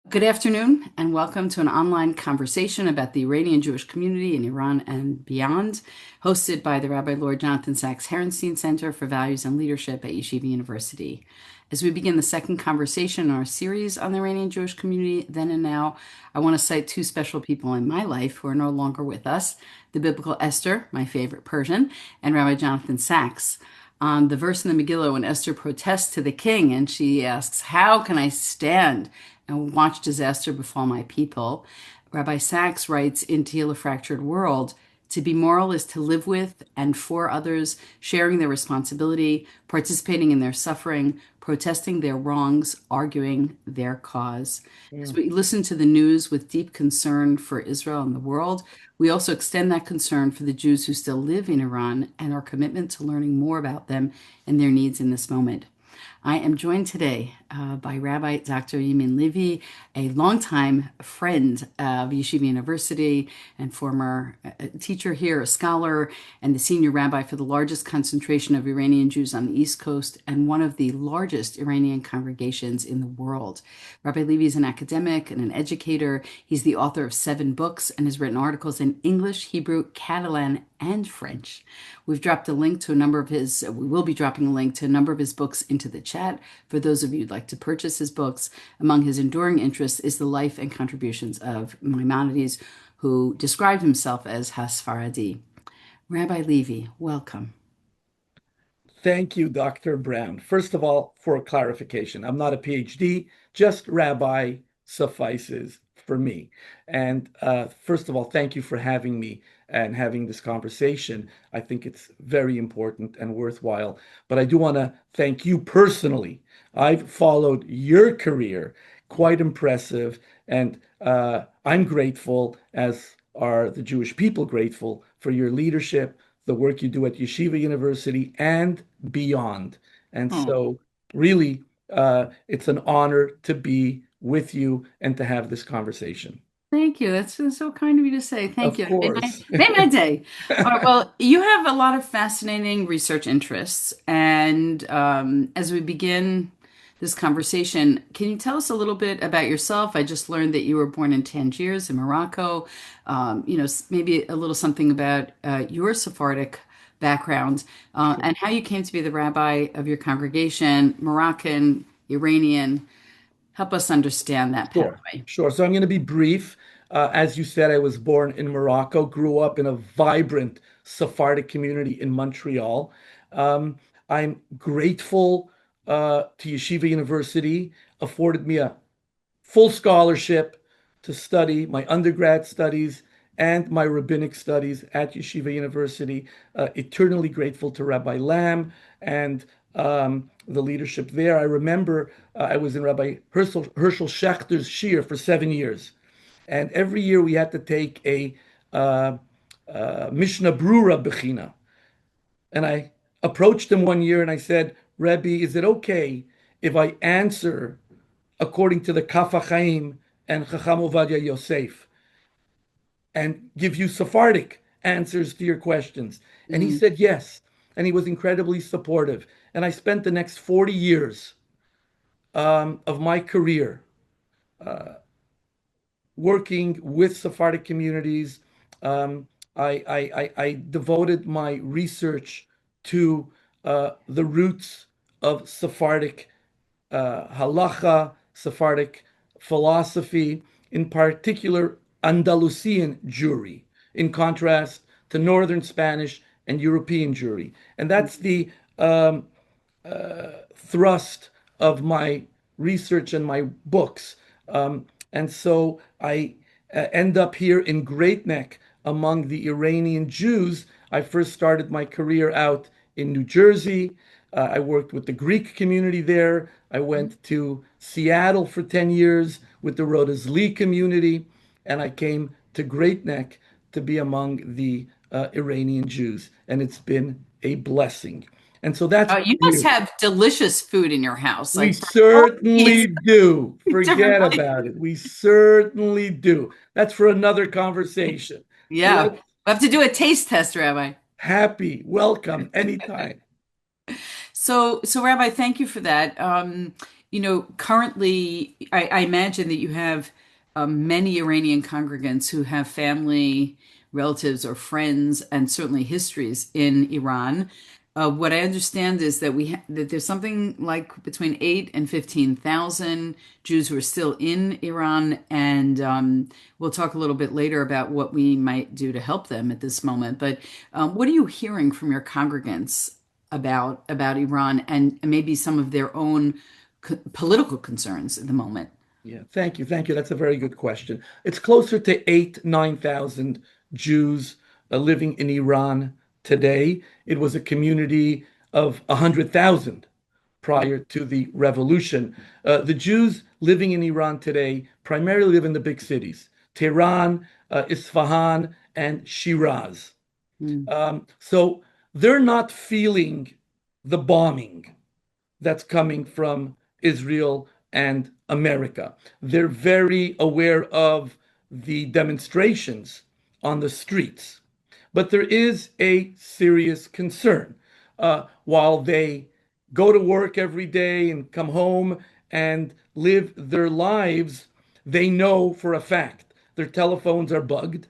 Good afternoon, and welcome to an online conversation about the Iranian Jewish community in Iran and beyond, hosted by the Rabbi Lord Jonathan Sacks-Herenstein Center for Values and Leadership at Yeshiva University. As we begin the second conversation in our series on the Iranian Jewish community, then and now, I want to cite two special people in my life who are no longer with us, the biblical Esther, my favorite Persian, and Rabbi Jonathan Sacks. On the verse in the Megillah when Esther protests to the king and she asks, "How can I stand and watch disaster befall my people?" Rabbi Sacks writes in Tehillah Fractured World, to be moral is to live with and for others, sharing their responsibility, participating in their suffering, protesting their wrongs, arguing their cause. As Mm. we listen to the news with deep concern for Israel and the world, we also extend that concern for the Jews who still live in Iran and our commitment to learning more about them and their needs in this moment. I am joined today by Rabbi Dr. Yamin Levy, a longtime friend of Yeshiva University and former teacher here, a scholar, and the senior rabbi for the largest concentration of Iranian Jews on the East Coast and one of the largest Iranian congregations in the world. Rabbi Levy is an academic and an educator. He's the author of 7 books and has written articles in English, Hebrew, Catalan, and French. We've dropped a link to a number of we will be dropping a link to a number of his books into the chat for those of you who'd like to purchase his books. Among his enduring interests is the life and contributions of Maimonides, who described himself as Hasfaradi. Rabbi Levy, welcome. Thank you, Dr. Brown. First of all, for clarification, I'm not a PhD, just rabbi suffices for me. And first of all, thank you for having me and having this conversation. I think it's very important and worthwhile. But I do want to thank you personally. I've followed your career, quite impressive. And I'm grateful, as are the Jewish people grateful, for your leadership, the work you do at Yeshiva University, and beyond. And Oh, so, really, it's an honor to be with you and to have this conversation. thank you. That's so kind of you to say. Thank Of you. course. Made my day. All right, well, you have a lot of fascinating research interests. And as we begin this conversation, can you tell us a little bit about yourself? I just learned that you were born in Tangiers in Morocco. Maybe a little something about your Sephardic background Sure. and how you came to be the rabbi of your congregation, Moroccan, Iranian. Help us understand that Sure, pathway. sure. So I'm going to be brief. As you said, I was born in Morocco, grew up in a vibrant Sephardic community in Montreal. Um, I'm grateful to Yeshiva University, afforded me a full scholarship to study my undergrad studies and my rabbinic studies at Yeshiva University. Eternally grateful to Rabbi Lam and the leadership there. I remember I was in Rabbi Herschel Schachter's shir for 7 years. And every year we had to take a Mishnah Brura Bechina. And I approached him one year and I said, Rebbe, is it okay if I answer according to the Kaf HaChaim and Chacham Ovadia Yosef and give you Sephardic answers to your questions? And he Mm. said yes. And he was incredibly supportive. And I spent the next 40 years of my career working with Sephardic communities. Um, I devoted my research to the roots of Sephardic halacha, Sephardic philosophy, in particular Andalusian Jewry, in contrast to Northern Spanish and European Jewry. And that's the um, thrust of my research and my books. And so I end up here in Great Neck among the Iranian Jews. I first started my career out in New Jersey. I worked with the Greek community there. I went to Seattle for 10 years with the Rodezli community, and I came to Great Neck to be among the Iranian Jews. And it's been a blessing. And so that's Oh, you must weird. have delicious food in your house, We like these certainly do. different Forget places. about it. We certainly do. That's for another conversation. Yeah, Let we have to do a taste test, Rabbi. Happy, welcome anytime. So Rabbi, thank you for that. Currently, I imagine that you have many Iranian congregants who have family, relatives, or friends, and certainly histories in Iran. What I understand is that that there's something like between 8 and 15,000 Jews who are still in Iran, and we'll talk a little bit later about what we might do to help them at this moment. But what are you hearing from your congregants about Iran and maybe some of their own political concerns at the moment? Yeah, thank you. Thank you. That's a very good question. It's closer to 9,000 Jews living in Iran today. It was a community of 100,000 prior to the revolution. The Jews living in Iran today primarily live in the big cities, Tehran, Isfahan, and Shiraz. Mm, So they're not feeling the bombing that's coming from Israel and America. They're very aware of the demonstrations on the streets. But there is a serious concern. While they go to work every day and come home and live their lives, they know for a fact their telephones are bugged.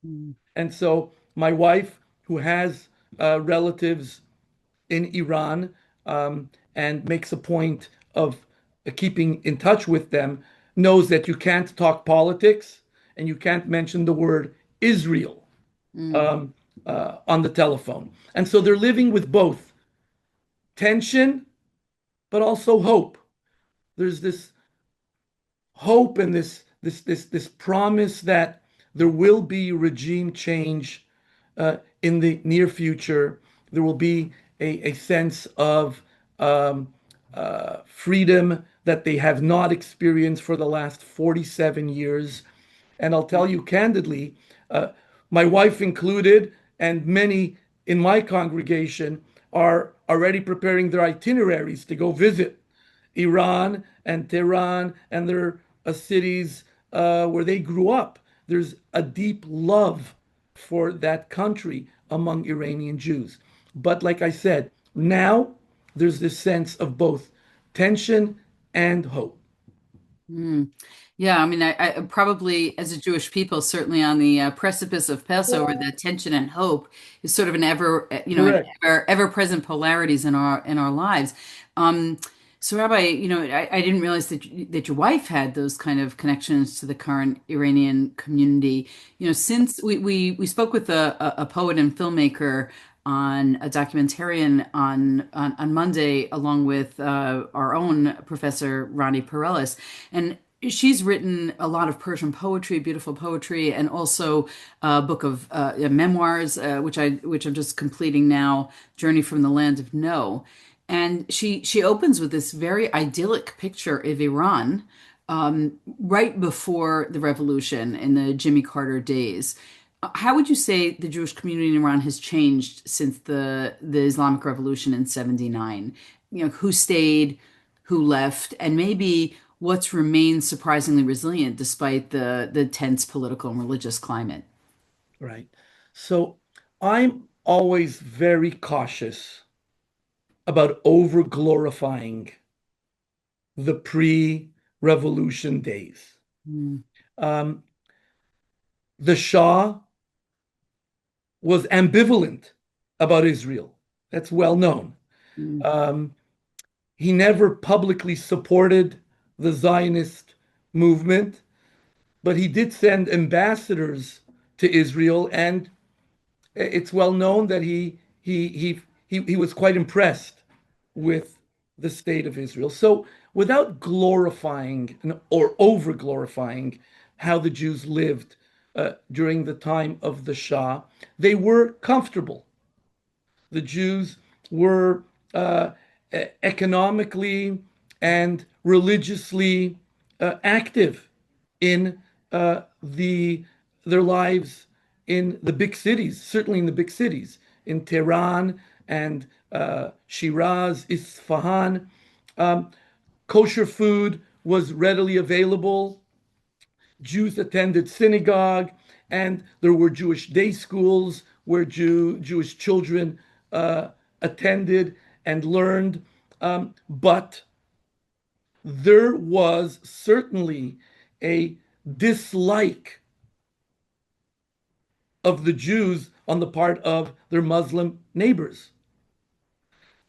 mm, And so my wife, who has relatives in Iran, and makes a point of keeping in touch with them, knows that you can't talk politics and you can't mention the word Israel mm, um, on the telephone. And so they're living with both tension, but also hope. There's this hope and this promise that there will be regime change in the near future. There will be a sense of freedom that they have not experienced for the last 47 years. And I'll tell you candidly, uh, my wife included, and many in my congregation are already preparing their itineraries to go visit Iran and Tehran and their cities where they grew up. There's a deep love for that country among Iranian Jews. But like I said, now there's this sense of both tension and hope. mm. Yeah, I mean, I probably, as a Jewish people, certainly on the precipice of Passover, the tension and hope is sort of an an Correct. ever-present polarities in our lives. Um, so, Rabbi, I didn't realize that your wife had those kind of connections to the current Iranian community. Since we spoke with a poet and filmmaker on a documentarian on Monday, along with our own Professor Ronnie Perellis, and she's written a lot of Persian poetry, beautiful poetry, and also a book of memoirs, which I'm just completing now, Journey from the Land of No. And she opens with this very idyllic picture of Iran right before the revolution in the Jimmy Carter days. How would you say the Jewish community in Iran has changed since the Islamic Revolution in 79? Who stayed, who left, and maybe what's remained surprisingly resilient despite the tense political and religious climate? Right. So I'm always very cautious about over glorifying the pre-revolution days. Mm, Um, the Shah was ambivalent about Israel. That's well known. mm, Um, he never publicly supported the Zionist movement, but he did send ambassadors to Israel, and it's well known that he was quite impressed with the state of Israel. So, without glorifying or over glorifying how the Jews lived during the time of the Shah, they were comfortable. The Jews were uh, economically and religiously active in their lives in the big cities, certainly in the big cities, in Tehran and Shiraz, Isfahan. Um, Kosher food was readily available. Jews attended synagogue, and there were Jewish day schools where Jewish children attended and learned. But there was certainly a dislike of the Jews on the part of their Muslim neighbors.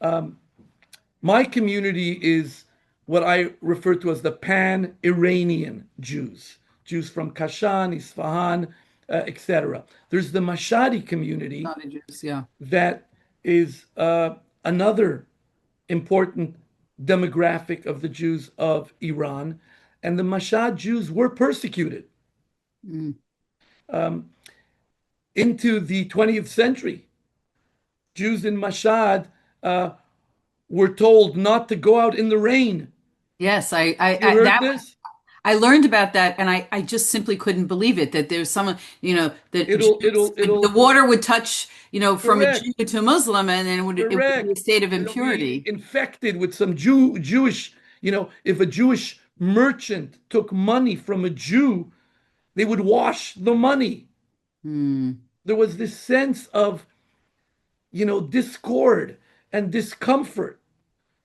My community is what I refer to as the pan-Iranian Jews, Jews from Kashan, Isfahan, etc. There's the Mashadi community Not a Jews, yeah. that is another important demographic of the Jews of Iran. And the Mashhad Jews were persecuted Mm. into the 20th century. Jews in Mashhad were told not to go out in the rain. Yes, You heard that this? I learned about that, and I just simply couldn't believe it that there's someone, that Jews, the It'll, water would touch, from a correct, Jew to a Muslim, and then it would be a correct. state of It'll be impurity. infected with some Jewish, if a Jewish merchant took money from a Jew, they would wash the money. Hmm. There was this sense of, discord and discomfort.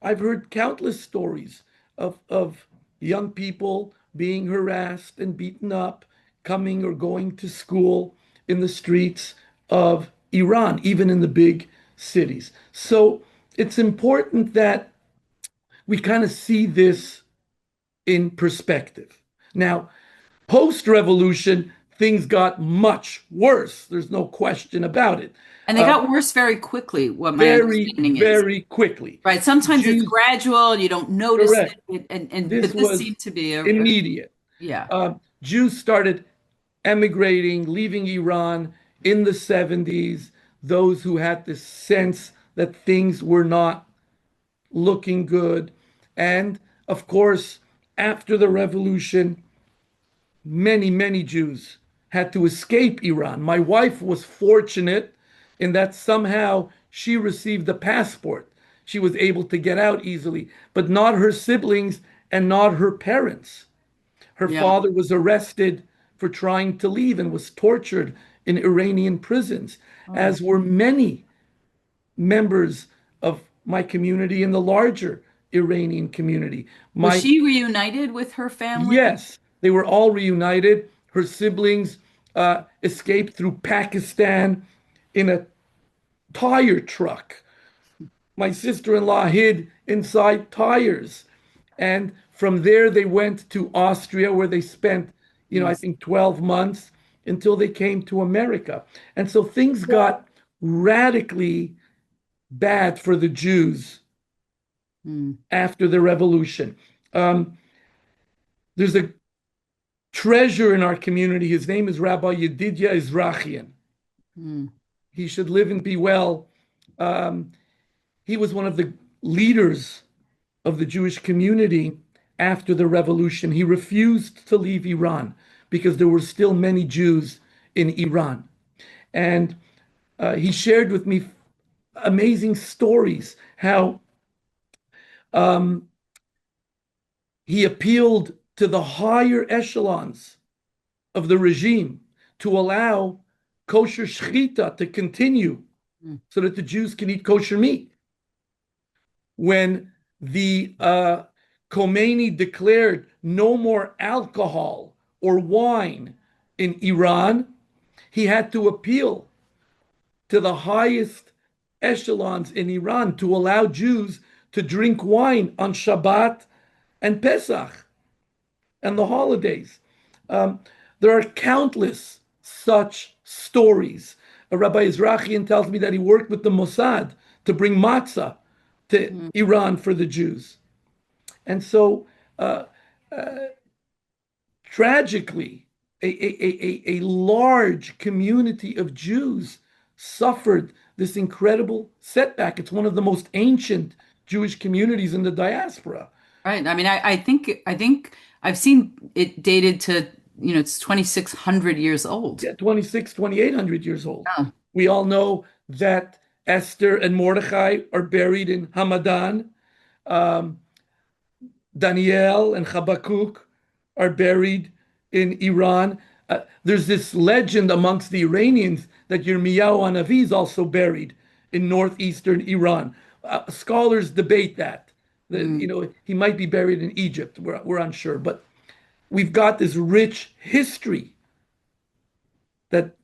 I've heard countless stories of young people being harassed and beaten up, coming or going to school in the streets of Iran, even in the big cities. So it's important that we kind of see this in perspective. Now, post revolution, things got much worse. There's no question about it. And they got worse very quickly, what my Very, understanding is. very quickly. Right. Sometimes it's Jews, gradual, you don't notice correct. it, This but this was seemed to be immediate. yeah. Jews started emigrating, leaving Iran in the 70s. Those who had this sense that things were not looking good. And of course, after the revolution, many, many Jews had to escape Iran. My wife was fortunate in that somehow she received a passport. She was able to get out easily, but not her siblings and not her parents. Her Yeah. father was arrested for trying to leave and was tortured in Iranian prisons, Oh. as were many members of my community and the larger Iranian community. Was My she reunited with her family? Yes, they were all reunited. Her siblings escaped through Pakistan in a tire truck. My sister-in-law hid inside tires. And from there, they went to Austria, where they spent, I Yes. think 12 months until they came to America. And so things got radically bad for the Jews Hmm. after the revolution. There's a treasure in our community. His name is Rabbi Yedidya Izrachian. Hmm. He should live and be well. He was one of the leaders of the Jewish community after the revolution. He refused to leave Iran because there were still many Jews in Iran. And he shared with me amazing stories how he appealed to the higher echelons of the regime to allow kosher shechita to continue Hmm. so that the Jews can eat kosher meat. When the Khomeini declared no more alcohol or wine in Iran, he had to appeal to the highest echelons in Iran to allow Jews to drink wine on Shabbat and Pesach and the holidays. There are countless such stories. Rabbi Izrachian tells me that he worked with the Mossad to bring matzah to Iran for the Jews. And so, tragically, a large community of Jews suffered this incredible setback. It's one of the most ancient Jewish communities in the diaspora. Right. I mean, I think I've seen it dated to, it's 2,600 years old. Yeah, 26, 2,800 years old. Yeah. We all know that Esther and Mordechai are buried in Hamadan. Daniel and Habakkuk are buried in Iran. There's this legend amongst the Iranians that Yirmiyahu Hanavi is also buried in northeastern Iran. Scholars debate that. Mm. He might be buried in Egypt. We're unsure, but we've got this rich history that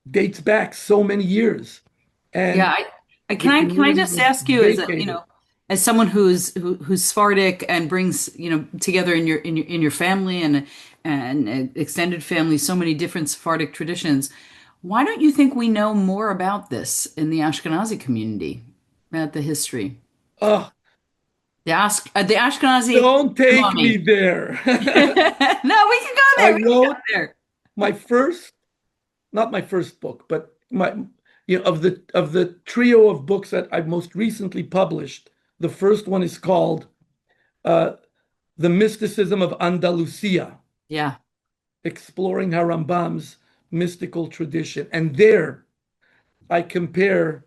dates back so many years, Yeah, and I the can I community just was ask you as a, vacated. as someone who's Sephardic and brings, together in your family and extended family so many different Sephardic traditions. Why don't you think we know more about this in the Ashkenazi community, about the history? Oh, The Ashkenazi don't take me mommy. there. No, we can go I there. We can wrote go there. my first, not my first book, but of the trio of books that I've most recently published. The first one is called uh, "The Mysticism of Andalusia," Yeah. exploring Harambam's mystical tradition, and there I compare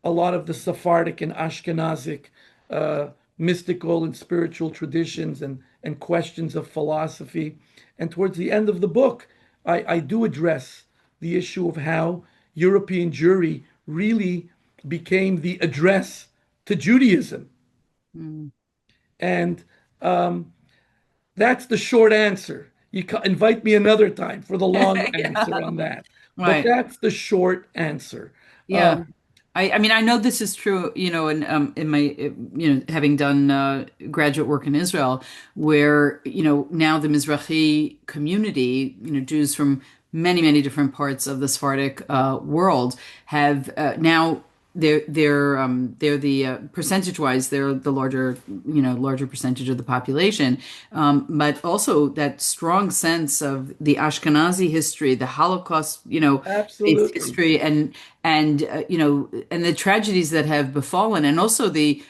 a lot of the Sephardic and Ashkenazic uh, mystical and spiritual traditions and questions of philosophy. And towards the end of the book, I do address the issue of how European Jewry really became the address to Judaism. Mm. And that's the short answer. Invite me another time for the long answer Yeah. on that. But Right. that's the short answer. Yeah. I mean, I know this is true, in my, having done graduate work in Israel, where, now the Mizrahi community, Jews from many, many different parts of the Sephardic world have now they're the percentage wise they're the larger percentage of the population, but also that strong sense of the Ashkenazi history, the Holocaust, based Absolutely. history, and the tragedies that have befallen, and also the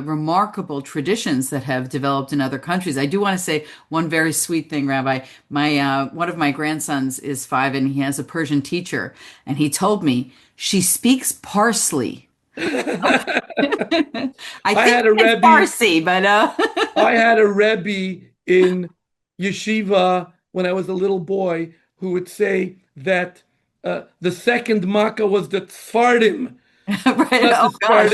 remarkable traditions that have developed in other countries. I do want to say one very sweet thing, Rabbi. My one of my grandsons is 5, and he has a Persian teacher, and he told me she speaks Parsi. I I think had a it's Rebbe, Farsi, but I had a Rebbe in yeshiva when I was a little boy who would say that the second Makkah was the Tzfardim. right. Not Oh the gosh.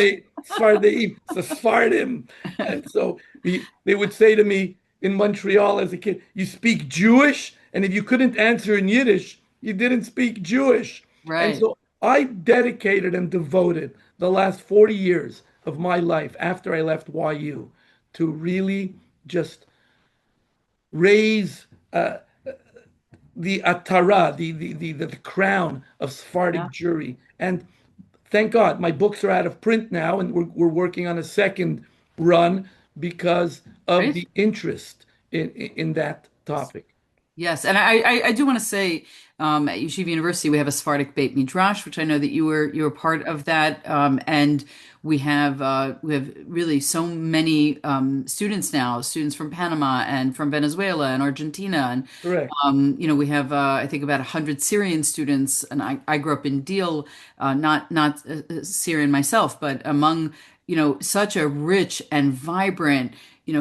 Sfardeim, it's the Sfardim. And so they would say to me in Montreal as a kid, "You speak Jewish?" And if you couldn't answer in Yiddish, you didn't speak Jewish. And Right. so I dedicated and devoted the last 40 years of my life after I left YU to really just raise the atara, the crown of Yeah. Sephardic Jewry. And thank God my books are out of print now, and we're working on a second run because of Right. the interest in that topic. Yes, and I do want to say, at Yeshiva University we have a Sephardic Beit Midrash, which I know that you were part of that, and we have really so many students now, students from Panama and from Venezuela and Argentina, and Correct. we have I think about 100 Syrian students, and I grew up in Deal, not Syrian myself, but among such a rich and vibrant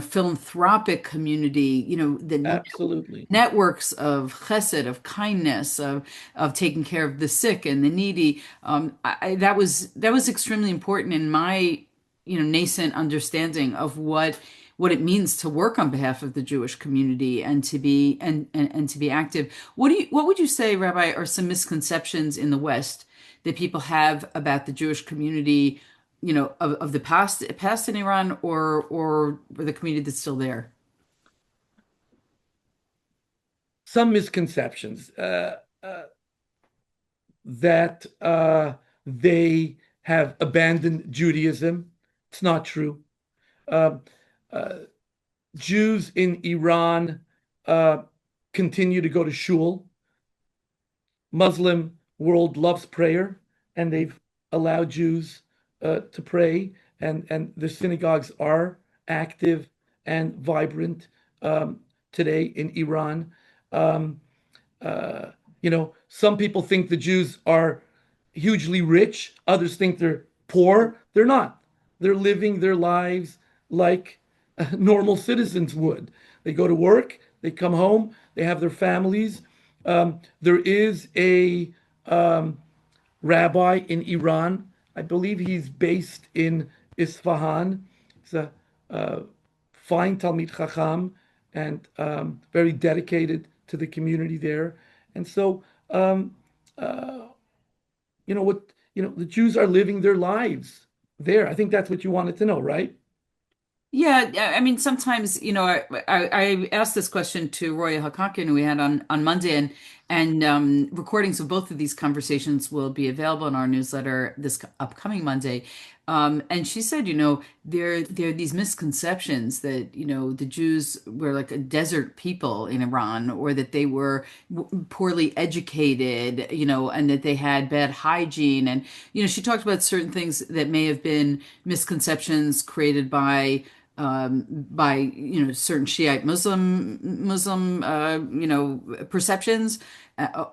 philanthropic community, the Absolutely. networks of chesed, of kindness, of taking care of the sick and the needy. That was extremely important in my nascent understanding of what it means to work on behalf of the Jewish community and to be and to be active. What would you say, Rabbi, are some misconceptions in the West that people have about the Jewish community, of the past in Iran, or the community that's still there? Some misconceptions that they have abandoned Judaism. It's not true. Uh, uh, Jews in Iran uh, continue to go to shul. Muslim world loves prayer, and they've allowed Jews to pray, and the synagogues are active and vibrant today in Iran. Um, some people think the Jews are hugely rich, others think they're poor. They're not. They're living their lives like normal citizens would. They go to work, they come home, they have their families. There is a rabbi in Iran. I believe he's based in Isfahan. He's a uh, fine Talmid Chacham and very dedicated to the community there. And so, um, uh, what, the Jews are living their lives there. I think that's what you wanted to know, right? Yeah, I mean, sometimes, I asked this question to Roya Hakakian, who we had on Monday, and recordings of both of these conversations will be available in our newsletter this upcoming Monday. And she said, there are these misconceptions that, the Jews were like a desert people in Iran, or that they were poorly educated, and that they had bad hygiene. And, she talked about certain things that may have been misconceptions created by certain Shiite Muslim perceptions,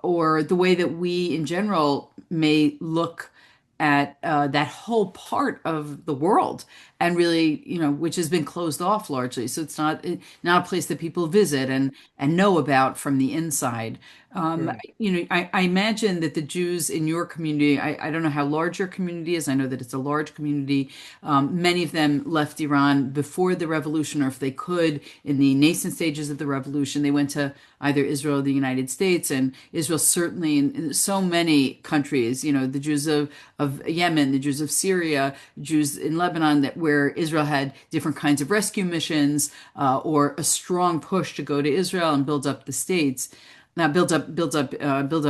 or the way that we in general may look at that whole part of the world, and really, which has been closed off largely, so it's not a place that people visit and know about from the inside. Right. I imagine that the Jews in your community, I don't know how large your community is. I know that it's a large community. Many of them left Iran before the revolution, or if they could, in the nascent stages of the revolution, they went to either Israel or the United States. And Israel, certainly in so many countries, the Jews of Yemen, the Jews of Syria, Jews in Lebanon, that where Israel had different kinds of rescue missions, or a strong push to go to Israel and build up the states. Now build up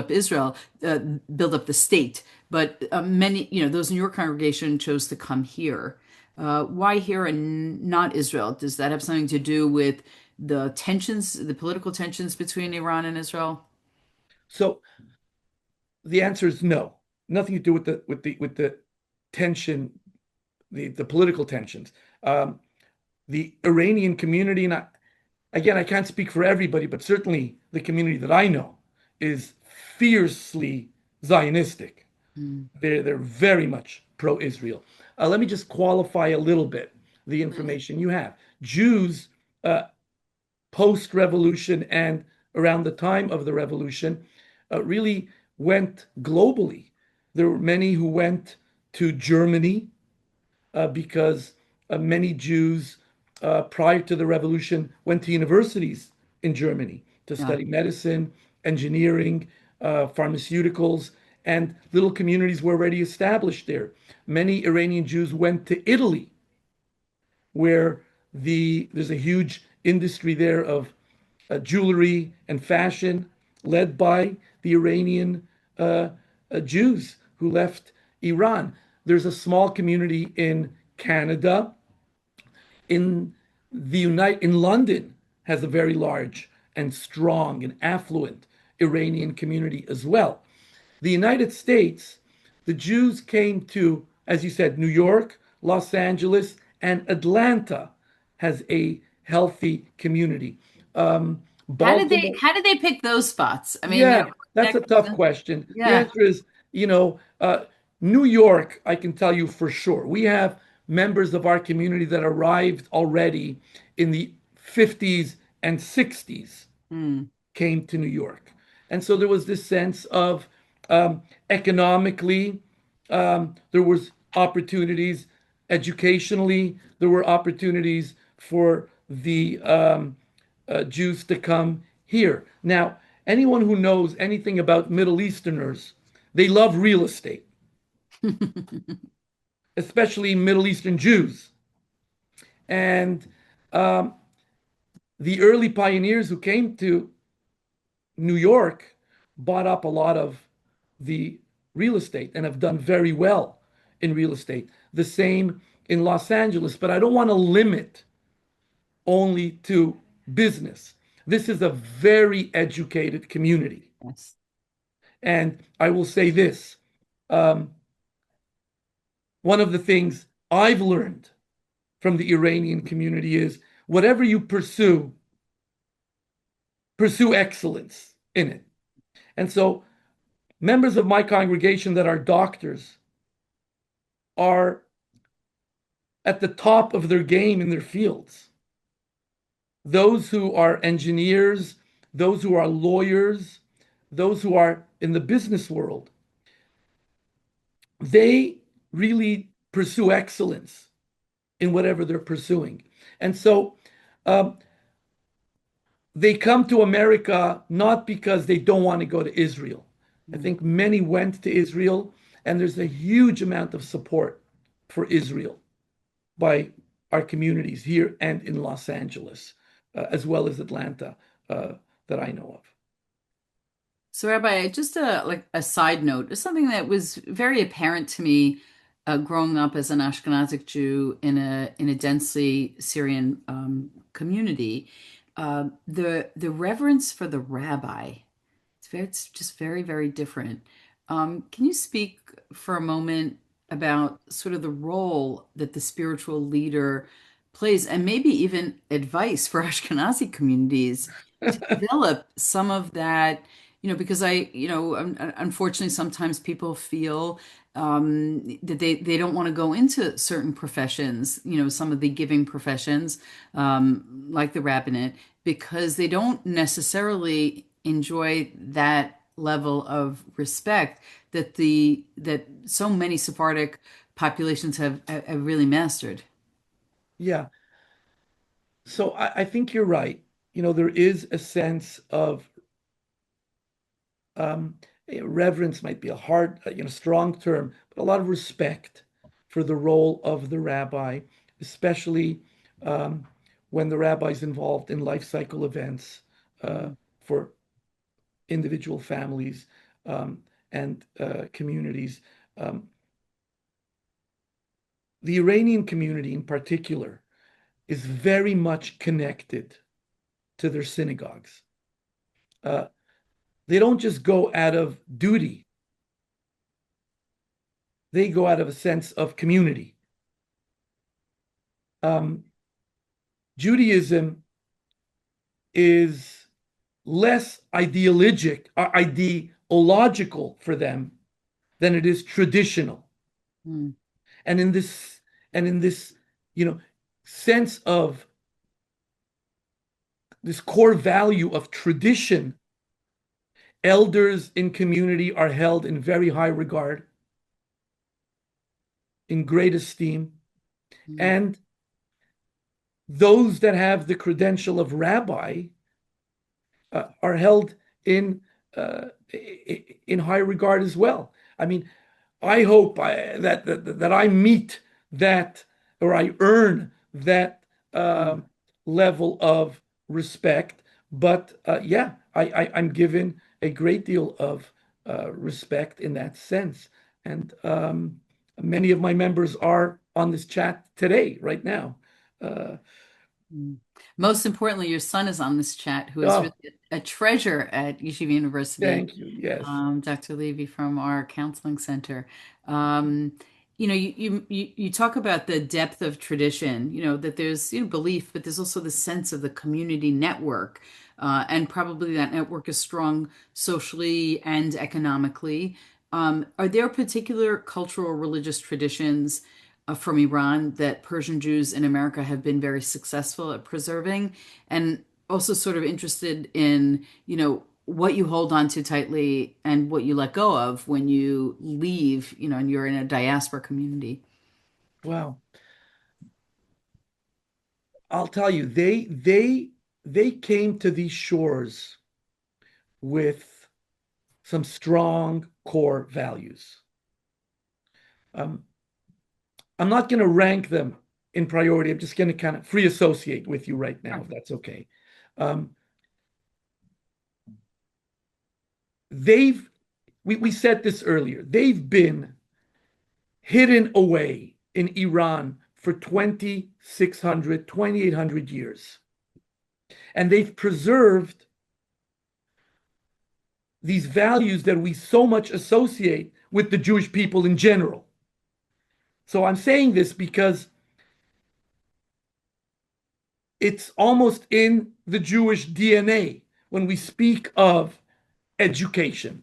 Israel, build up the state. But many, those in your congregation chose to come here. Why here and not Israel? Does that have something to do with the tensions, the political tensions between Iran and Israel? So the answer is no. Nothing to do with the tension, the political tensions. The Iranian community, and again, I can't speak for everybody, but certainly the community that I know is fiercely Zionistic. Mm. They're very much pro-Israel. Let me just qualify a little bit the information you have. Jews, uh, post-revolution and around the time of the revolution, really went globally. There were many who went to Germany, because many Jews, prior to the revolution, went to universities in Germany to Yeah. study medicine, engineering, pharmaceuticals, and little communities were already established there. Many Iranian Jews went to Italy, where there's a huge industry there of jewelry and fashion, led by the Iranian Jews who left Iran. There's a small community in Canada. In London has a very large and strong and affluent Iranian community as well. The United States, the Jews came to, as you said, New York, Los Angeles, and Atlanta has a healthy community. Baltimore, How did they pick those spots? I mean, yeah, that's that a goes tough in- question. The yeah. answer is, New York, I can tell you for sure. We have members of our community that arrived already in the 50s and 60s, Mm. came to New York. And so there was this sense of, economically, there was opportunities, educationally, there were opportunities for the Jews to come here. Now, anyone who knows anything about Middle Easterners, they love real estate, especially Middle Eastern Jews. And um, the early pioneers who came to New York bought up a lot of the real estate and have done very well in real estate. The same in Los Angeles, but I don't want to limit only to business. This is a very educated community. Yes. And I will say this, um, one of the things I've learned from the Iranian community is whatever you pursue, pursue excellence in it. And so members of my congregation that are doctors are at the top of their game in their fields. Those who are engineers, those who are lawyers, those who are in the business world, they really pursue excellence in whatever they're pursuing. And so um, they come to America not because they don't want to go to Israel. I Mm. think many went to Israel, and there's a huge amount of support for Israel by our communities here and in Los Angeles, as well as Atlanta, uh, that I know of. So, Rabbi, just like a side note, something that was very apparent to me growing up as an Ashkenazic Jew in a densely Syrian community, the reverence for the rabbi. It's just very, very different. Can you speak for a moment about sort of the role that the spiritual leader plays, and maybe even advice for Ashkenazi communities to develop some of that? Because unfortunately, sometimes people feel that they don't want to go into certain professions, some of the giving professions, like the rabbinate, because they don't necessarily enjoy that level of respect that so many Sephardic populations have really mastered. Yeah. So I think you're right. There is a sense of um, reverence might be a hard, strong term, but a lot of respect for the role of the rabbi, especially um, when the rabbi is involved in life cycle events Mm, for individual families and communities. Um, the Iranian community in particular is very much connected to their synagogues. Uh, they don't just go out of duty, they go out of a sense of community. Um, Judaism is less ideological for them than it is traditional. mm, And in this, you know, sense of this core value of tradition, elders in community are held in very high regard, in great esteem, mm, and those that have the credential of rabbi are held in uh, in high regard as well. I mean, I hope that I meet that, or I earn that mm, level of respect. But yeah, I'm given a great deal of respect in that sense, and many of my members are on this chat today, right now. Uh, mm. Most importantly, your son is on this chat, who is really oh, a treasure at Yeshiva University, thank you. Yes. Dr. Levy from our counseling center. Um, you talk about the depth of tradition, that there's, belief, but there's also the sense of the community network. And probably that network is strong socially and economically. Are there particular cultural or religious traditions from Iran that Persian Jews in America have been very successful at preserving? And also sort of interested in, what you hold on to tightly and what you let go of when you leave, and you're in a diaspora community. Wow. I'll tell you, they came to these shores with some strong core values. Um, I'm not going to rank them in priority. I'm just going to kind of free associate with you right now, Sure. if that's okay. Um, they've we said this earlier. They've been hidden away in Iran for 2,600, 2,800 years, and they've preserved these values that we so much associate with the Jewish people in general. So I'm saying this because it's almost in the Jewish DNA when we speak of education.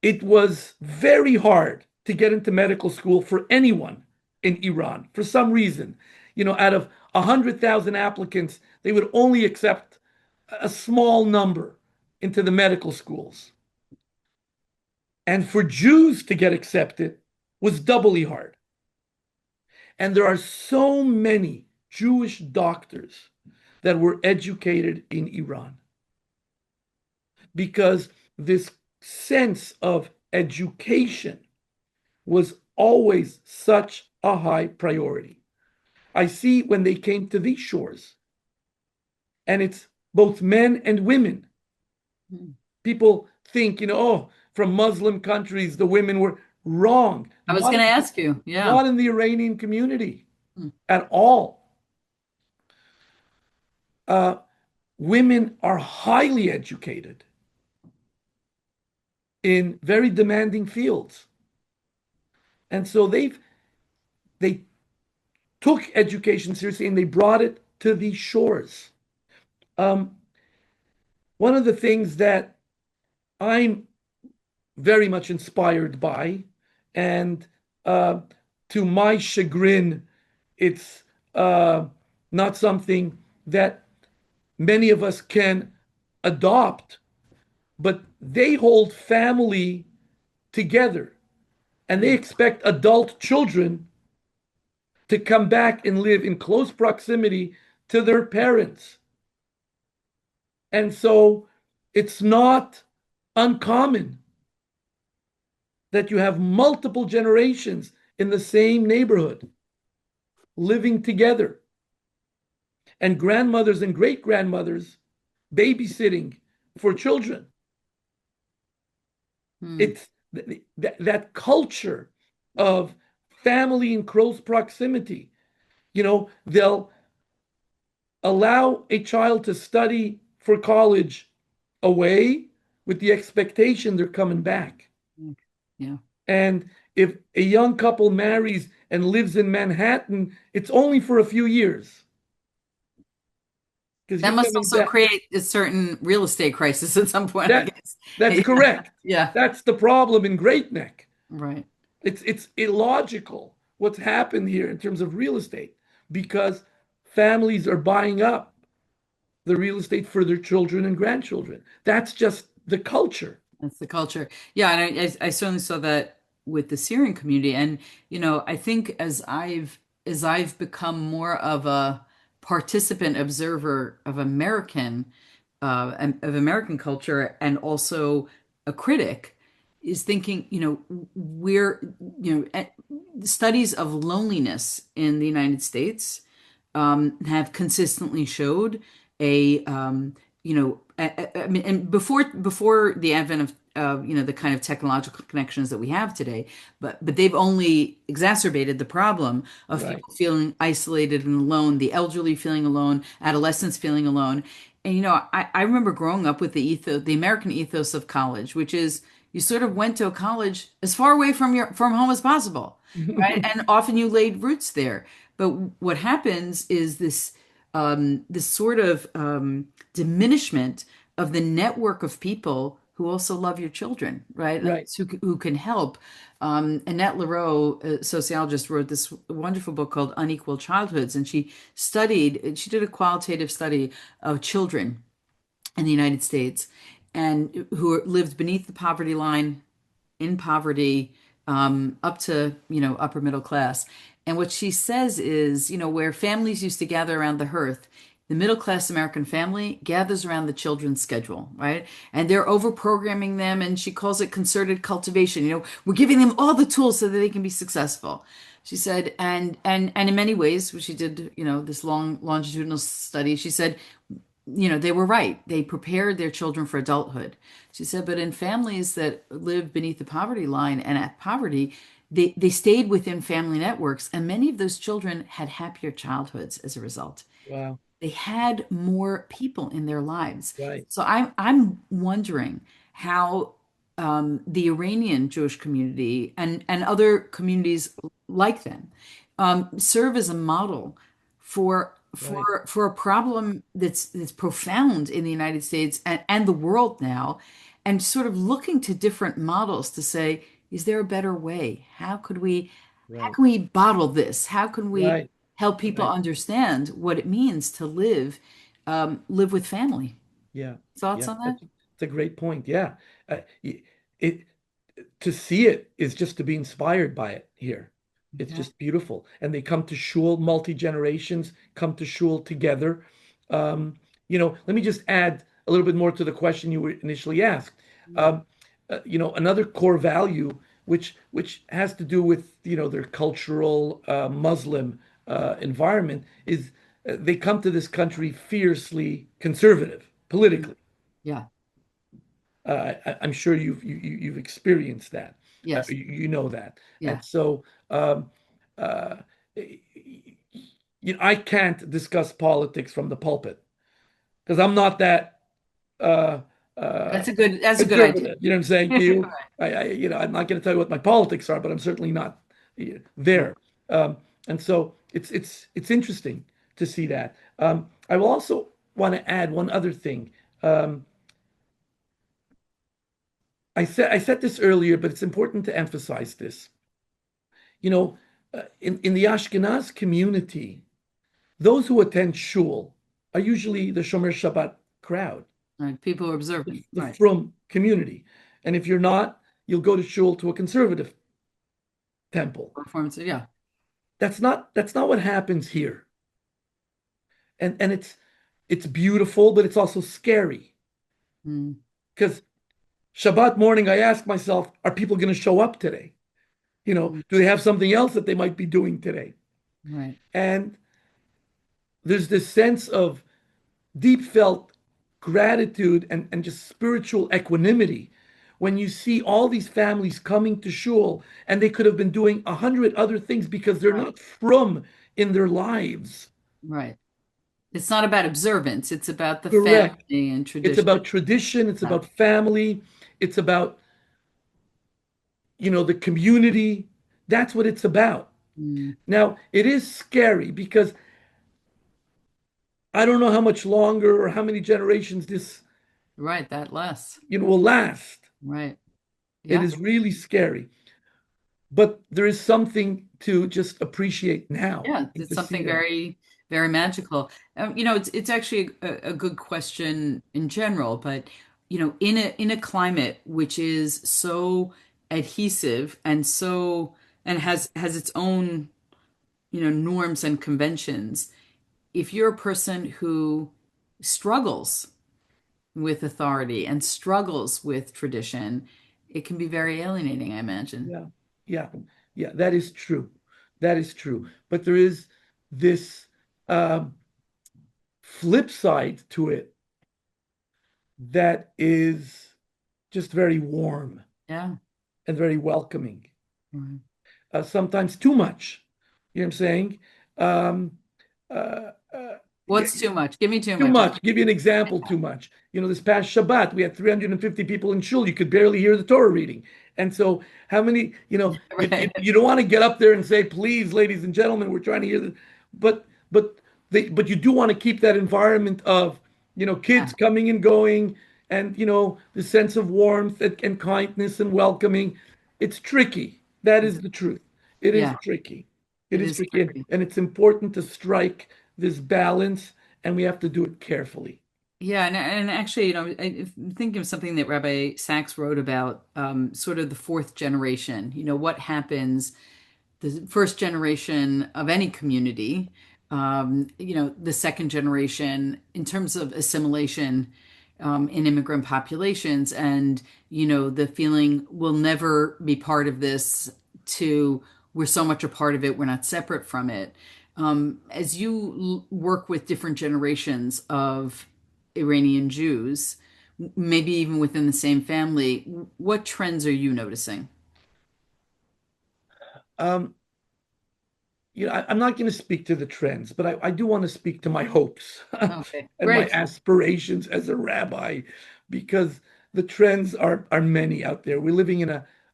It was very hard to get into medical school for anyone in Iran for some reason. Out of 100,000 applicants, they would only accept a small number into the medical schools. And for Jews to get accepted was doubly hard. And there are so many Jewish doctors that were educated in Iran because this sense of education was always such a high priority. I see when they came to these shores, and it's both men and women. Hmm. People think, oh, from Muslim countries, the women were wrong. I was going to ask you. Yeah. Not in the Iranian community Hmm. at all. Uh, Women are highly educated in very demanding fields. And so they took education seriously and they brought it to these shores. Um, One of the things that I'm very much inspired by, and uh, to my chagrin, it's not something that many of us can adopt, but they hold family together and they expect adult children to come back and live in close proximity to their parents. And so it's not uncommon that you have multiple generations in the same neighborhood living together, and grandmothers and great grandmothers babysitting for children. Hmm. It's that culture of family in close proximity. They'll allow a child to study for college away with the expectation they're coming back. Yeah. And if a young couple marries and lives in Manhattan, it's only for a few years because That you're must coming also back. create a certain real estate crisis at some point, I That guess. that's Yeah. correct. Yeah. That's the problem in Great Neck. Right. It's illogical what's happened here in terms of real estate because families are buying up the real estate for their children and grandchildren. That's just the culture. That's the culture. Yeah, and I certainly saw that with the Syrian community. And, I think as I've become more of a participant observer of American culture and also a critic, is thinking, studies of loneliness in the United States have consistently showed I mean, and before the advent of the kind of technological connections that we have today, but they've only exacerbated the problem of Right. people feeling isolated and alone, the elderly feeling alone, adolescents feeling alone. And I remember growing up with the American ethos of college, which is you sort of went to a college as far away from home as possible, right? And often you laid roots there. But what happens is this sort of diminishment of the network of people who also love your children, right? Right. Who can help. Annette Leroux, a sociologist, wrote this wonderful book called Unequal Childhoods, and she did a qualitative study of children in the United States and who lived beneath the poverty line, in poverty, up to, upper middle class. And what she says is, where families used to gather around the hearth, the middle class American family gathers around the children's schedule, right? And they're over programming them, and she calls it concerted cultivation. We're giving them all the tools so that they can be successful. She said, and in many ways, when she did, this long longitudinal study, she said, they were right. They prepared their children for adulthood. She said, but in families that live beneath the poverty line and at poverty, they stayed within family networks, and many of those children had happier childhoods as a result. Wow. They had more people in their lives. Right. So I'm wondering how the Iranian Jewish community and other communities like them serve as a model for Right. for a problem that's profound in the United States and the world now, and sort of looking to different models to say, is there a better way? How Right. can we bottle this? How can we Right. help people Right. understand what it means to live with family? Yeah. Thoughts Yeah. on that? That's a great point. Yeah. It to see it is just to be inspired by it here. It's Okay. just beautiful. And they come to shul, multi-generations come to shul together. Um, let me just add a little bit more to the question you were initially asked. Yeah. Um, another core value, which has to do with, their cultural Muslim environment, is they come to this country fiercely conservative Mm. politically. Yeah. I'm sure you've experienced that. Yes. You know that, Yeah. and so uh, I can't discuss politics from the pulpit because I'm not that uh, uh, That's a good idea. conservative. You know what I'm saying to you? I'm not going to tell you what my politics are, but I'm certainly not Right. there. Um, and so it's interesting to see that. I will also want to add one other thing. Um, I said this earlier, but it's important to emphasize this. You know, in the Ashkenaz community, those who attend shul are usually the Shomer Shabbat crowd, Right. People are the, observant. the Right. frum community. And if you're not, you'll go to shul to a conservative temple. Performance. Yeah. That's not what happens here. And it's beautiful, but it's also scary. Mm. Because Shabbat morning, I ask myself, are people going to show up today? Mm. Do they have something else that they might be doing today? Right. And there's this sense of deep felt gratitude and just spiritual equanimity when you see all these families coming to shul and they could have been doing 100 other things because they're Right. not from in their lives. Right. It's not about observance. It's about the Correct. family and It's tradition. about tradition, it's Yeah. about family, it's about, the community. That's what it's about. Mm. Now, it is scary because I don't know how much longer or how many generations this, Right. That less. will last. Right. It Yeah. is really scary. But there is something to just appreciate now Yeah. and It's to see something that. very, very magical. It's actually a good question in general, but in a climate which is so adhesive and has its own, norms and conventions, if you're a person who struggles with authority and struggles with tradition, it can be very alienating, I imagine. Yeah, yeah, yeah, that is true. That is true. But there is this um, flip side to it that is just very warm Yeah. and very welcoming. Right. Sometimes too much. You know what I'm saying? Um, uh, uh, What's too much? Give me too Too much. much. Give you an example, too much. This past Shabbat, we had 350 people in shul. You could barely hear the Torah reading. And so, how many, Right. you don't want to get up there and say, please, ladies and gentlemen, we're trying to hear the, but but you do want to keep that environment of, Yeah. kids coming and going and, the sense of warmth and kindness and welcoming. It's tricky. That is the truth. It is Yeah. tricky. It It is is tricky. And, tricky. and it's important to strike this balance and we have to do it carefully. Yeah, and actually, I'm thinking of something that Rabbi Sacks wrote about, sort of the fourth generation. What happens the first generation of any community, the second generation in terms of assimilation in immigrant populations, and the feeling we'll never be part of this to we're so much a part of it, we're not separate from it. As you work with different generations of Iranian Jews, maybe even within the same family, what trends are you noticing? Um, I'm not going to speak to the trends, but I do want to speak to my hopes Okay, and my great. aspirations as a rabbi, because the trends are many out there. We're living in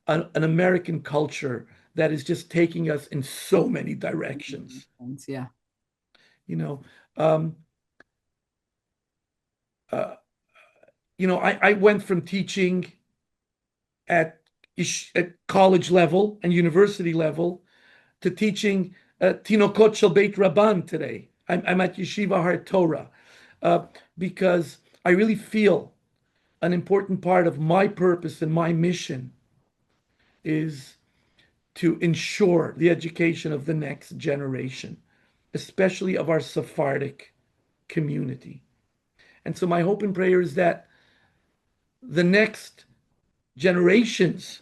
an American culture that is just taking us in so many directions. Yeah. You know, um, uh, I went from teaching at at college level and university level to teaching Tinokot Shel Beit Rabban today. I'm at Yeshiva Har Torah uh, because I really feel an important part of my purpose and my mission is to ensure the education of the next generation, especially of our Sephardic community. And so my hope and prayer is that the next generations,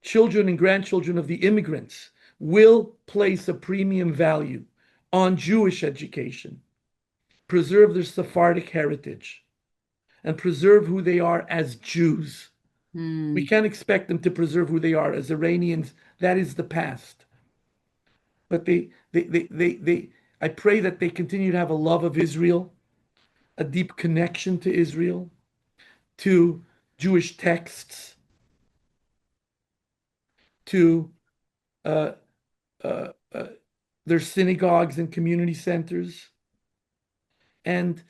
children and grandchildren of the immigrants, will place a premium value on Jewish education, preserve their Sephardic heritage, and preserve who they are as Jews. We Hmm. can't expect them to preserve who they are as Iranians. That is the past. But I pray that they continue to have a love of Israel, a deep connection to Israel, to Jewish texts, to uh, uh, uh, their synagogues and community centers. And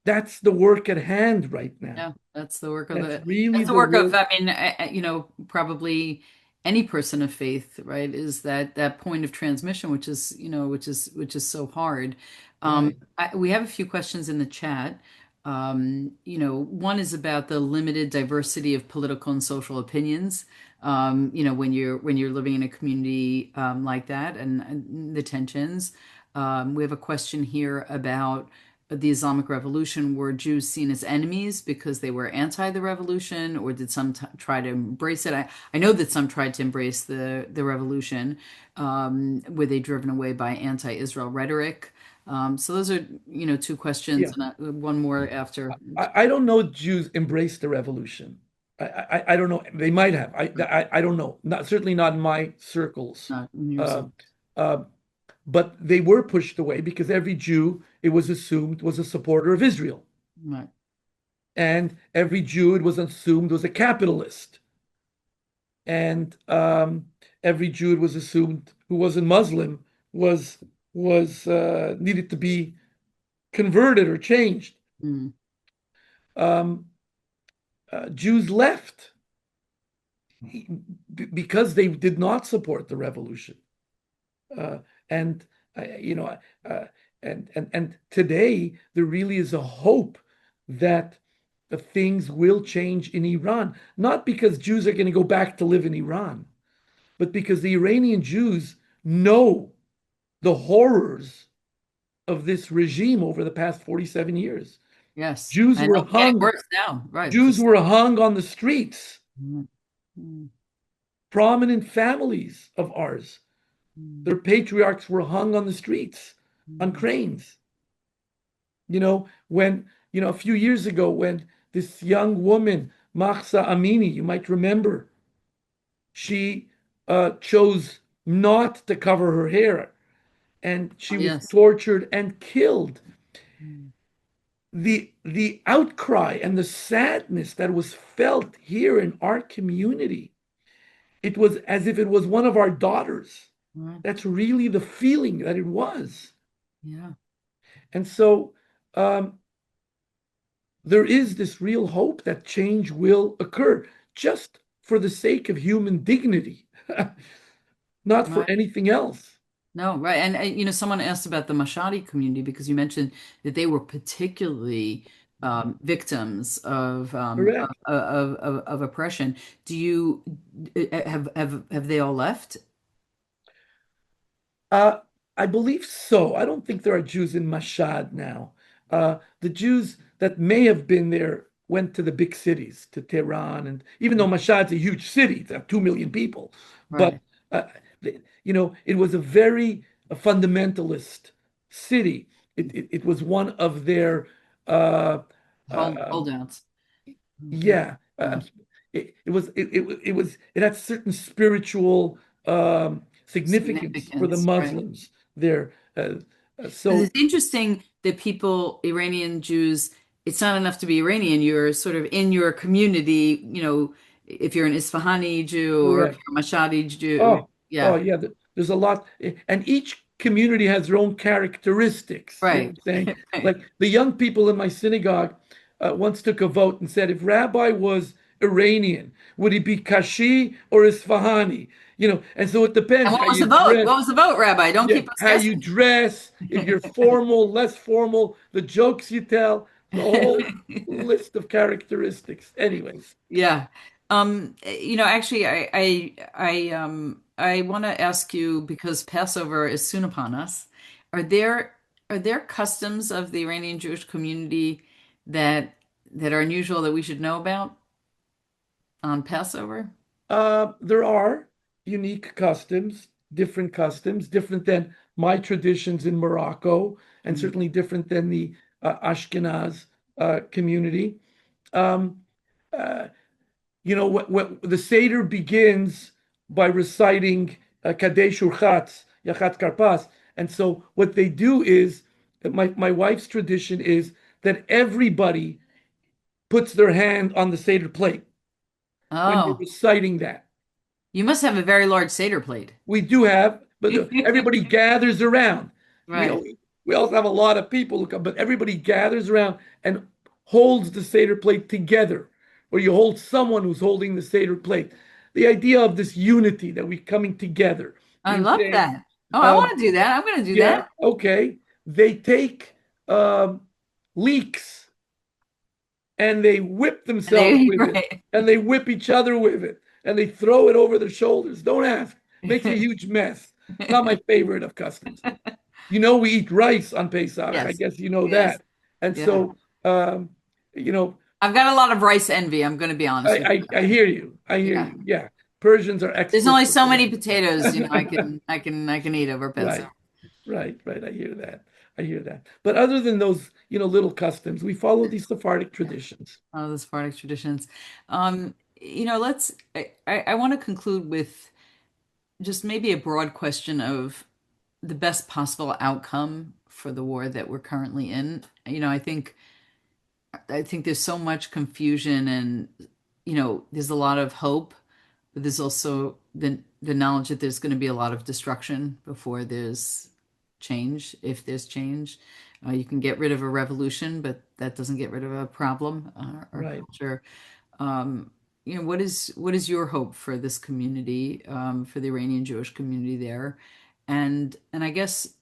that's the work at hand right now. Yeah, That's really that's the the work of, work. I mean, probably any person of faith, right? Is that point of transmission, which is, which is so hard. Right. We have a few questions in the chat. One is about the limited diversity of political and social opinions. When you're living in a community like that, and the tensions. We have a question here about the Islamic Revolution. Were Jews seen as enemies because they were anti the revolution, or did some try to embrace it? I know that some tried to embrace the revolution. Were they driven away by anti-Israel rhetoric? So those are, two questions, Yeah. and one more after. I don't know if Jews embraced the revolution. I don't know. They might have. I don't know. Not certainly not in my circles. Not yours. Uh, uh, but they were pushed away because every Jew, it was assumed, was a supporter of Israel. Right. And every Jew, it was assumed, was a capitalist. And every Jew, it was assumed, who wasn't Muslim, was needed to be converted or changed. Mm. Um, Jews left because they did not support the revolution. Uh, and you know, and today there really is a hope that things will change in Iran, not because Jews are going to go back to live in Iran, but because the Iranian Jews know the horrors of this regime over the past 47 years. Yes, Jews and were it's getting hung, worse now. Right. Jews were hung on the streets. Mm, mm, Prominent families of ours, mm, their patriarchs were hung on the streets on mm. cranes. When, a few years ago, when this young woman, Mahsa Amini, you might remember, she chose not to cover her hair and Oh, she was yes. tortured and killed. Mm. The outcry and the sadness that was felt here in our community, it was as if it was one of our daughters. Right. That's really the feeling that it was. Yeah. And so there is this real hope that change will occur just for the sake of human dignity, not for Right. anything else. No, right. And, someone asked about the Mashadi community because you mentioned that they were particularly victims Correct. of oppression. Do you have they all left? Uh, I believe so. I don't think there are Jews in Mashhad now. The Jews that may have been there went to the big cities, to Tehran, and even though Mashhad's a huge city, it's 2 million people, but Right. uh, it was a very fundamentalist city. It was one of their Holdouts. Mhm. yeah. Yeah. It had certain spiritual significance for the Significance, right? Muslims there. Because So it's interesting that people, Iranian Jews, it's not enough to be Iranian. You're sort of in your community, if you're an Isfahani Jew or if correct. you're a Mashhadi Jew. Oh Yeah, yeah. There's a lot, and each community has their own characteristics. You know what right. I'm saying? Right. Like the young people in my synagogue once took a vote and said, if Rabbi was Iranian, would he be Kashi or Isfahani? And so it And depends what how was you the vote? dress. What was the vote, Rabbi? Don't Yeah, keep us how you guessing. dress, if you're formal, less formal, the jokes you tell, the whole list of characteristics. Anyways, Yeah. Actually, I want to ask you because Passover is soon upon us. Are there are there customs of the Iranian Jewish community that that are unusual that we should know about on Passover? There are unique customs, different than my traditions in Morocco, and Mm. certainly different than the Ashkenaz community. Um, uh, what the Seder begins by reciting Kadesh Urchatz, Yachatz Karpas. And so what they do is, my wife's tradition is that everybody puts their hand on the Seder plate when you're Oh, reciting that. you must have a very large Seder plate. We do have, but everybody gathers around. We Right. al- we also have a lot of people who come, but everybody gathers around and holds the Seder plate together, or you hold someone who's holding the Seder plate. The idea of this unity that we're coming together. I You love say, that. Oh, I um, want to do that. I'm going to do yeah, that. okay. They take leeks and they whip themselves with it, Right. and they whip each other with it, and they throw it over their shoulders. Don't ask. Makes a huge mess. It's not my favorite of customs. We eat rice on Pesach. I Yes. guess you know Yes. that. And Yeah. so, you know, I've got a lot of rice envy. I'm going to be honest with I hear you. I you. hear Yeah. you. Yeah, Persians are There's experts only with so many rice. potatoes, I can eat over Passover. Right, right. I hear that. I hear that. But other than those, little customs, we follow these Sephardic Yeah. traditions. All those Sephardic traditions. Let's I want to conclude with just maybe a broad question of the best possible outcome for the war that we're currently in. I think there's so much confusion and there's a lot of hope, but there's also the knowledge that there's going to be a lot of destruction before there's change. If there's change, you can get rid of a revolution, but that doesn't get rid of a problem or Right. culture. Um, what is your hope for this community, for the Iranian Jewish community there, and I guess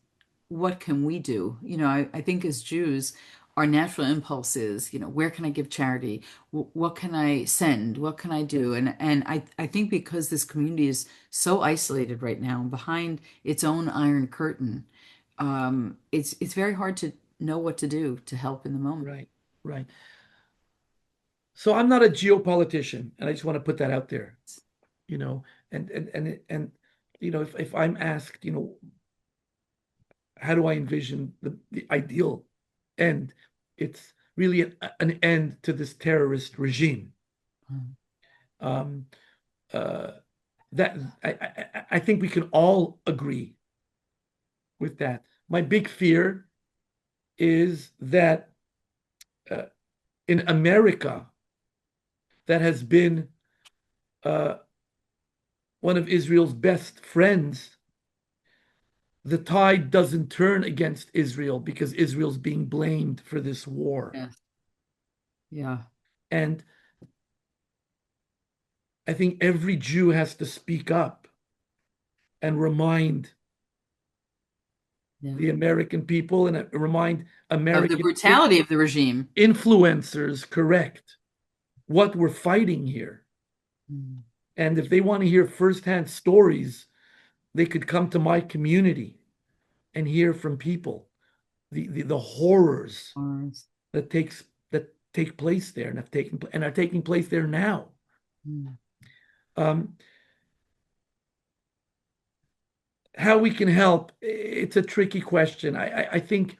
what can we do? I think as Jews, our natural impulse is, where can I give charity? What can I send? What can I do? And I think because this community is so isolated right now behind its own iron curtain, it's very hard to know what to do to help in the moment. Right. Right. So I'm not a geopolitician, and I just want to put that out there, you know, and if I'm asked, how do I envision the ideal end? It's really an end to this terrorist regime. Mm. Um, uh, that I think we can all agree with that. My big fear is that uh, in America, that has been uh, one of Israel's best friends, the tide doesn't turn against Israel because Israel's being blamed for this war. Yes. Yeah. And I think every Jew has to speak up and remind Yeah. the American people and remind Of the American brutality of the regime. influencers, correct, what we're fighting here. Mm. And if they want to hear firsthand stories, they could come to my community and hear from people the horrors Ours. that take place there and are taking place there now. Mm. Um, how we can help, it's a tricky question. I think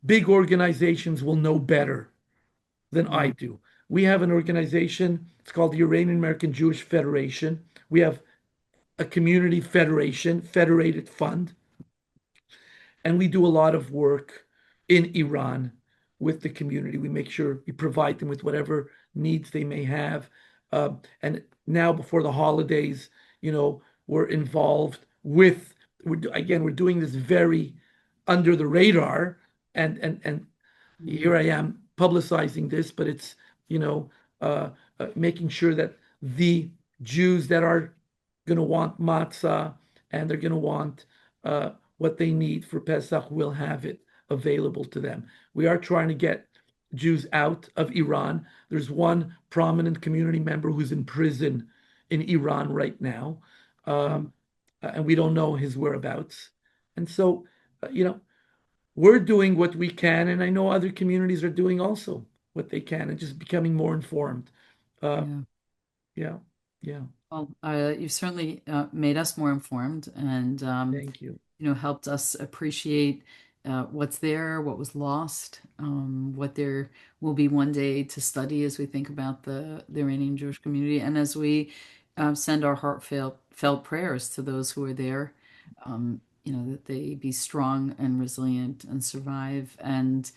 big organizations will know better than I Yeah. do. We have an organization, it's called the Iranian American Jewish Federation. We have a community federation, federated fund, and we do a lot of work in Iran with the community. We make sure we provide them with whatever needs they may have. And now, before the holidays, we're involved with. We're doing this very under the radar, and Mm. here I am publicizing this, but it's you know making sure that the Jews that are going to want matzah and they're going to want what they need for Pesach will have it available to them. We are trying to get Jews out of Iran. There's one prominent community member who's in prison in Iran right now, Mm. um, and we don't know his whereabouts. And so, we're doing what we can, and I know other communities are doing also what they can, and just becoming more informed. Uh, Yeah. yeah, yeah. Well, you've certainly made us more informed and Thank you. helped us appreciate what's there, what was lost, what there will be one day to study as we think about the Iranian Jewish community, and as we send our heartfelt felt prayers to those who are there, that they be strong and resilient and survive and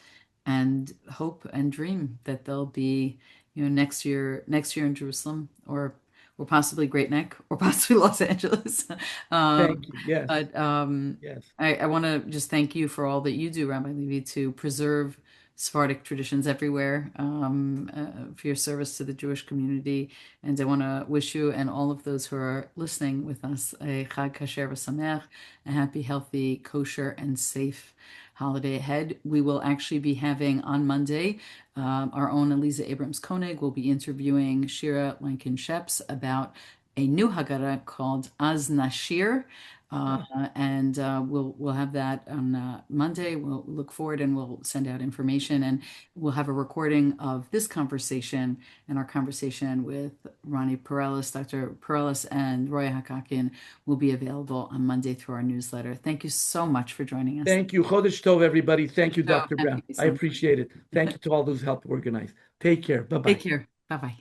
hope and dream that they'll be, next year in Jerusalem or possibly Great Neck, or possibly Los Angeles. Um, Thank you. Yes, but yes. I want to just thank you for all that you do, Rabbi Levy, to preserve Sephardic traditions everywhere, for your service to the Jewish community. And I want to wish you and all of those who are listening with us a Chag Kasher v'Sameach, a happy, healthy, kosher, and safe holiday ahead. We will actually be having on Monday, our own Eliza Abrams Koenig will be interviewing Shira Lankin Sheps about a new Haggadah called Az Nashir. Uh, Ah, and we'll have that on Monday. We'll look forward and we'll send out information, and we'll have a recording of this conversation and our conversation with Ronnie Perellis, Dr. Perellis, and Roy Hakakin will be available on Monday through our newsletter. Thank you so much for joining us. thank you. Chodesh Tov, everybody. Thank you, So Dr. happy Brown. I Islam. appreciate it. Thank you to all those who helped organize. Take care. Take Bye-bye. care. Bye bye.